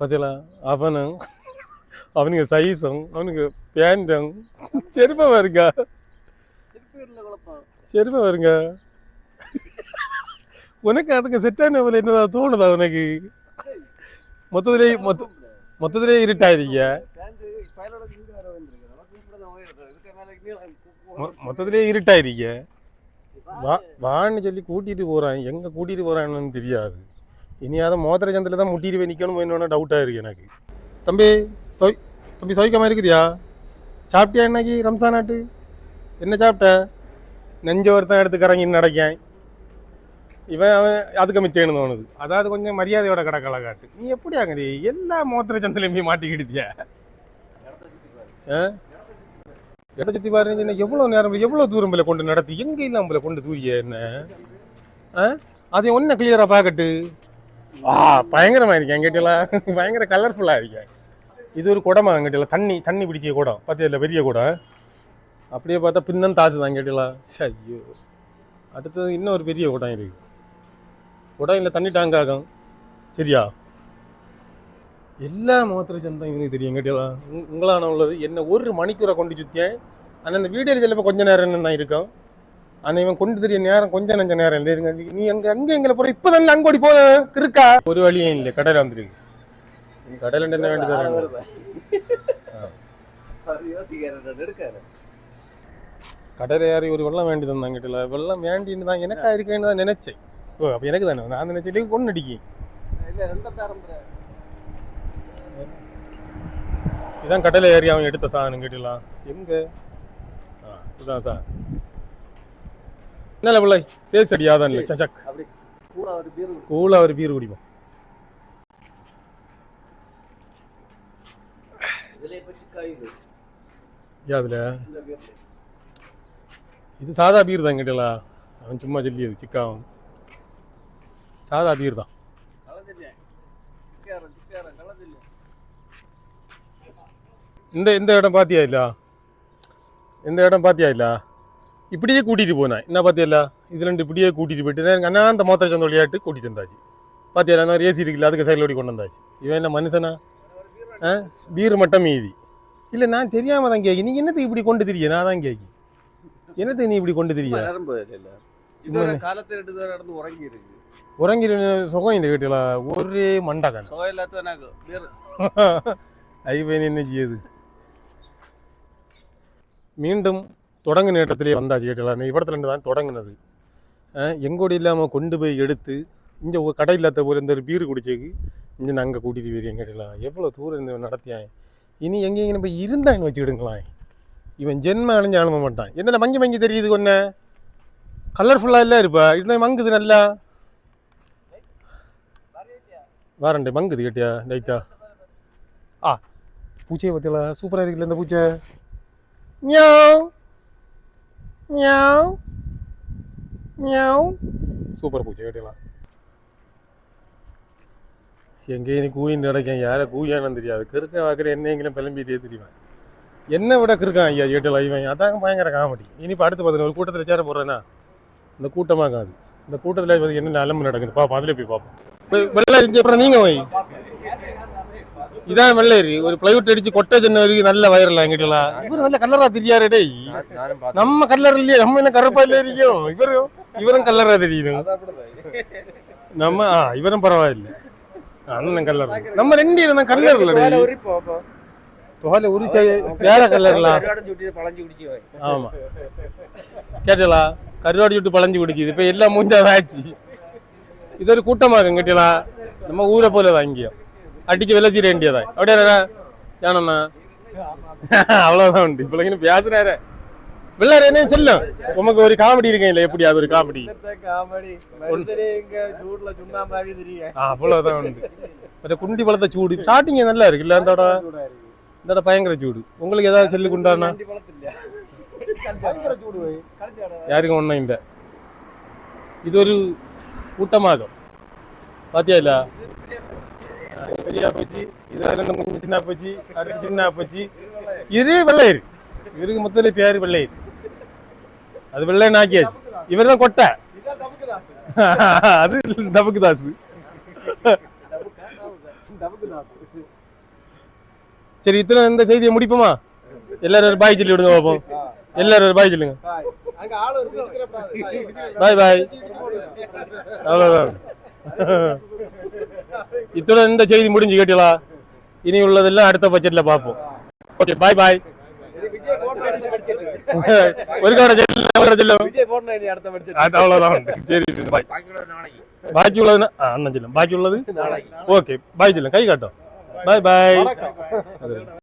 பார்த்தீங்களா அவனும் அவனுக்கு சைஸும் அவனுக்கு பேண்டும் செருப்பா வருங்க செருப்பா வருங்க உனக்கு அதுக்கு செட்டான போல என்னதான் தோணுதா உனக்கு மொத்தத்திலே இருட்டாயிருக்க மொத்தத்திலே இருட்டாயிருக்க வான்னு சொல்லி கூட்டிட்டு போறான் எங்க கூட்டிட்டு போறான்னு தெரியாது இனியாவது மோதிர சந்தில தான் முட்டிட்டு போய் நிக்கணும் என்னோட டவுட்டா இருக்கு எனக்கு தம்பி தம்பி சோய்க்காம இருக்குதியா சாப்பிட்டியா இன்னைக்கு ரம்சானாட்டு என்ன சாப்பிட்ட நெஞ்ச ஒருத்தன் எடுத்து கறங்கி நடக்கேன் இவன் அவன் அதுக்கு மிச்சம்னு தோணுது அதாவது கொஞ்சம் மரியாதையோட கடற்கலை காட்டு நீ எப்படி அங்கே எல்லா மோத்திர சந்திலையும் போய் மாட்டிக்கிடுத்தியா இடத்த சுற்றி பாருங்க எவ்வளோ நேரம் எவ்வளோ தூரம் போல கொண்டு நடத்தி எங்கே இல்லாம போல கொண்டு தூரிய என்ன அதை ஒன்றும் கிளியராக பார்க்கட்டு பயங்கரமாக இருக்கேன் கேட்டலாம் பயங்கர கலர்ஃபுல்லாக இருக்கேன் இது ஒரு குடமா கேட்டலாம் தண்ணி பிடிச்ச குடம் பார்த்தியா பெரிய குடம் அப்படியே பார்த்தா பின்னம் தாசு தான் கேட்டலாம் ஐயோ அடுத்தது இன்னும் ஒரு பெரிய குடம் இருக்கு குடம் இல்லை தண்ணி டேங்க் ஆகும் சரியா எல்லா மோத்திர சந்தம் இவனுக்கு தெரியும் கேட்டலாம் உங்களான உள்ளது என்ன ஒரு மணிக்கூரை கொண்டு சுற்றியேன் ஆனால் இந்த வீடியோவில் சிலப்போ கொஞ்சம் நேரம் தான் இருக்கும் ஆனால் இவன் கொண்டு தெரிய நேரம் கொஞ்சம் நஞ்ச நேரம் இல்லை நீ அங்கே எங்களை போகிற இப்போ தான் அங்கோடி போக இருக்கா ஒரு வழியும் இல்லை கடையில் வந்துருக்கு கடையில் என்ன வேண்டியது கடையில் யாரி ஒரு வெள்ளம் வேண்டி தந்தான் கேட்டல வெள்ளம் வேண்டின்னு தான் எனக்கா இருக்கேன்னு தான் நினைச்சேன் ஓ அப்போ எனக்கு தானே நான் நினைச்சேன் கொண்டு அடிக்கேன் இதான் கடையில் ஏறி அவன் எடுத்த சாதனம் கேட்டலாம் எங்க இதுதான் சார் என்ன பிள்ளை சேஸ் அடியாதான் இல்லை சச்சக் கூலா ஒரு பீர் குடிப்போம் அதுல இது சாதா பீர் தான் கேட்டலா அவன் சும்மா சொல்லியது சிக்காவும் சாதா பீர் தான் இந்த இடம் பாத்தியா இல்ல இந்த இடம் பாத்தியா இல்ல இப்படியே கூட்டிட்டு போனேன் என்ன பாத்தியா இது ரெண்டு இப்படியே கூட்டிட்டு போயிட்டு அண்ணாந்த மோத்திர சந்த வழியாட்டு கூட்டிட்டு வந்தாச்சு பாத்தியா நான் ஏசி இருக்குல்ல அதுக்கு சைடில் ஓடி கொண்டு வந்தாச்சு இவன் என்ன மனுஷனா பீர் மட்டும் மீதி இல்லை நான் தெரியாம தான் கேட்க நீ என்னத்துக்கு இப்படி கொண்டு தெரிய நான் தான் கேட்க என்னத்துக்கு நீ இப்படி கொண்டு தெரிய உறங்கி சுகம் இல்லை கேட்டீங்களா ஒரே மண்டகன் ஐவன் என்ன செய்யுது மீண்டும் தொடங்கு நேரத்திலே வந்தாச்சு கேட்டலாம் இந்த இடத்துல இருந்து தான் தொடங்குனது எங்கோடி இல்லாமல் கொண்டு போய் எடுத்து இங்கே கடை இல்லாத போல இந்த ஒரு பீர் குடிச்சேக்கு இங்கே நான் அங்கே கூட்டிகிட்டு போயிருக்கேன் கேட்டலாம் எவ்வளோ தூரம் இருந்து நடத்தியான் இனி எங்கேயும் போய் இருந்தான்னு வச்சுக்கிடுங்களாம் இவன் ஜென்ம அழிஞ்சு அனுப்ப மாட்டான் என்னென்ன மங்கி தெரியுது ஒன்று கலர்ஃபுல்லாக இல்லை இருப்பா இன்னும் மங்குது நல்லா வாரண்டே மங்குது கேட்டியா லைட்டா பூச்சியை பற்றியல சூப்பராக இருக்குல்ல இந்த பூச்சை மியாவ் மியாவ் மியாவ் சூப்பர் பூச்சை கேட்டலாம் எங்கேயும் நீ கூயின்னு கிடைக்கேன் யாரை கூயானு தெரியாது கிறுக்க வாக்குற என்னைங்களும் பிளம்பிட்டே தெரியுவேன் என்ன விட கிறுக்கான் ஐயா கேட்டலாம் இவன் அதாங்க பயங்கர காமெடி இனிப்போ அடுத்து பார்த்தீங்கன்னா ஒரு கூட்டத்தில் சேர போடுறேன்னா இந்த கூட்டமாகாது இந்த கூட்டத்தில் என்ன அலம்பு நடக்குது பார்ப்போம் அதில் போய் பார்ப்போம் வெள்ளை அப்புறம் நீங்கள் வை இதான் வெள்ளேரி ஒரு பிளைவுட் அடிச்சு கொட்டை சின்ன வரைக்கும் நல்ல வயர்லாம் எங்கிட்டலாம் இவரு நல்ல கலரா தெரியாரு டேய் நம்ம கலர் இல்லையே நம்ம என்ன கருப்பா இல்லையே இருக்கும் இவரும் கலரா தெரியணும் நம்ம இவரும் பரவாயில்லை அண்ணன் கலர் நம்ம ரெண்டு இருந்தா கலர் இல்ல தோலை உரிச்ச வேற கலர்லாம் ஆமா கேட்டலா கருவாடி விட்டு பழஞ்சு குடிச்சுது இப்ப எல்லாம் மூஞ்சாதான் ஆச்சு இது ஒரு கூட்டமாக கேட்டலாம் நம்ம ஊரை போல தான் இங்கேயும் அடிச்சு விளைச்சிட வேண்டியதான் அப்படியா ஏனண்ணா அவ்வளவுதான் உண்டு இப்ப பேசுறாரு வெள்ளாரு என்ன செல்லும் உமக்கு ஒரு காமெடி இருக்கேன் இல்ல எப்படி அது ஒரு காமெடி அவ்வளவுதான் உண்டு குண்டி பழத்த சூடு ஸ்டார்டிங் நல்லா இருக்கு இல்ல இந்த பயங்கர சூடு உங்களுக்கு ஏதாவது செல்லு குண்டானா யாருக்கும் ஒண்ணும் இல்லை இது ஒரு கூட்டமாகும் பாத்தியா இல்ல பெரியா போச்சு இதெல்லாம் கொஞ்சம் சின்ன போச்சு அடுத்து சின்ன போச்சு இது வெள்ளையரு இவருக்கு மொத்தத்துல பேரு வெள்ளையரு அது வெள்ளை நாக்கியாச்சு இவர் தான் கொட்டை அது தபுக்கு தாசு சரி, இத்தனை இந்த செய்தியை முடிப்போமா? எல்லாரும் ஒரு பாய் சொல்லி விடுங்க பார்ப்போம். எல்லாரும் ஒரு பாய் சொல்லுங்க. பாய் பாய். அவ்வளவுதான். இத்துடன் இந்த செய்தி முடிஞ்சு கேட்டீங்களா? இனி உள்ளதெல்லாம் அடுத்த பட்ஜெட்ல பார்ப்போம். ஓகே, பாய் பாய். ஒரு கவரை அவ்வளவுதான். சரி, பாய். பாக்கி உள்ளது அண்ணன் சொல்லும். பாக்கி உள்ளது ஓகே, பாய் சொல்லும். கை காட்டும். பாய் பாய்.